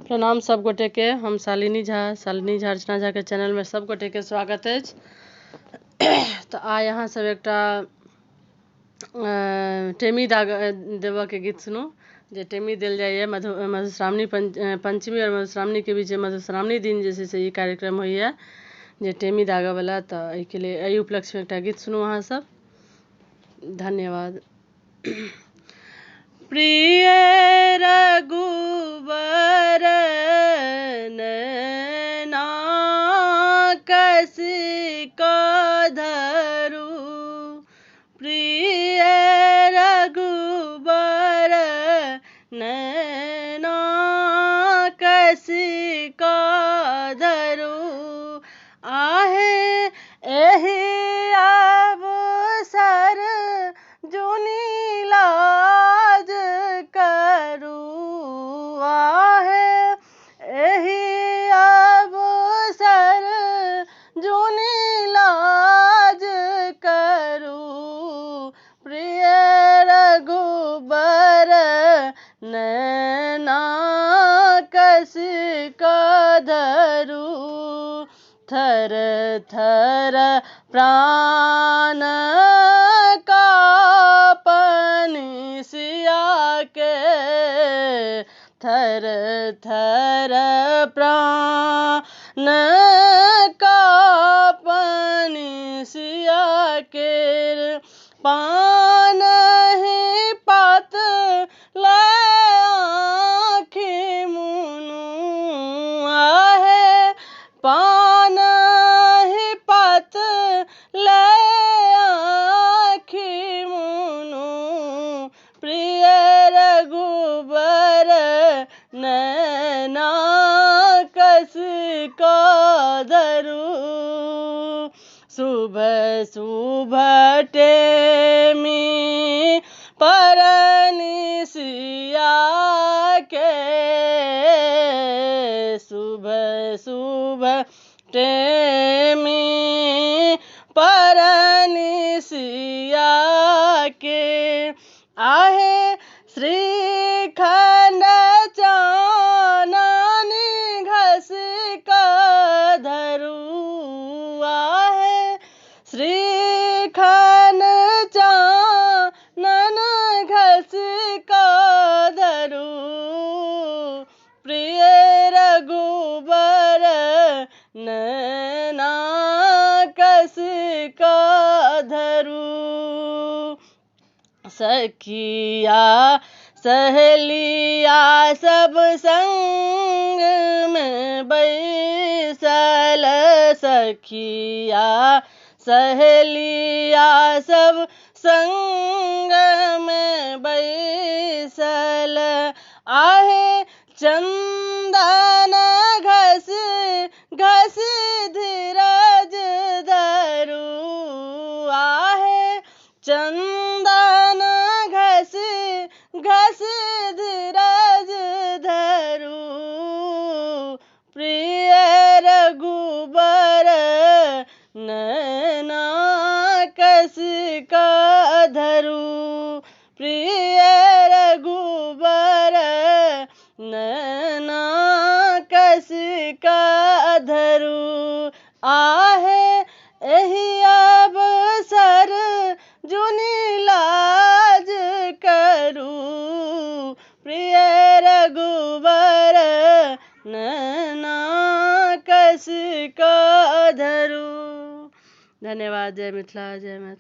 प्रणाम सब गोटे के। हम शालिनी झा अर्चना झा के चैनल में सब गोटे के स्वागत है। तो आइ अहाँ सब एकटा टेमी देव के गीत सुनू जे टेमी दिल जाइए मधुश्रावणी पंचमी और मधुश्रावणी के बीच मधुश्रावणी दिन जे से ई कार्यक्रम होइए जे टेमी दागा वाला। तो के लिए एहि उपलक्ष्य में एक गीत सुनू अहाँ सब। धन्यवाद। प्रिय रघुवर नैना कसी को धरू, प्रिय रघुवर नैना कसी को धरू, आहे एहि अवसर जुनी लाज करू, आहे एहि अवसर जुनी लाज करू, प्रिय रघुबर नैना कसी को धरू, थर थर प्राण काँपनि सिया के, थर थर प्राण काँपनि सिया के, पानहि पात लय आँखि मुनु, आहे पानहि पात लय आँखि मुनु, प्रिय रघुबर नैना कसी को धरू, शुभ शुभ टेमी परनि सिया के, शुभ शुभ टेमी परनि सिया के, आहे श्रीखंड चाननि घस का धरू, आहे श्रीखंड चानन घस का धरू, प्रिय रघुबर नैना कसी को धरू, सखिया सहेलिया सब संग में बैसल, सखिया सहेलिया सब संग में बैसल, आहे चंदन घस घस धीरज धरू, आहे चंदन घस घस धीरज धरू, प्रिय रघुबर नैना कसी को धरू, प्रिय रघुबर नैना कसी को धरू, आहे एहि अवसर जुनी लाज करू, प्रिय रघुबर नैना कसी को धरू। धन्यवाद। जय मिथिला, जय मैथिली।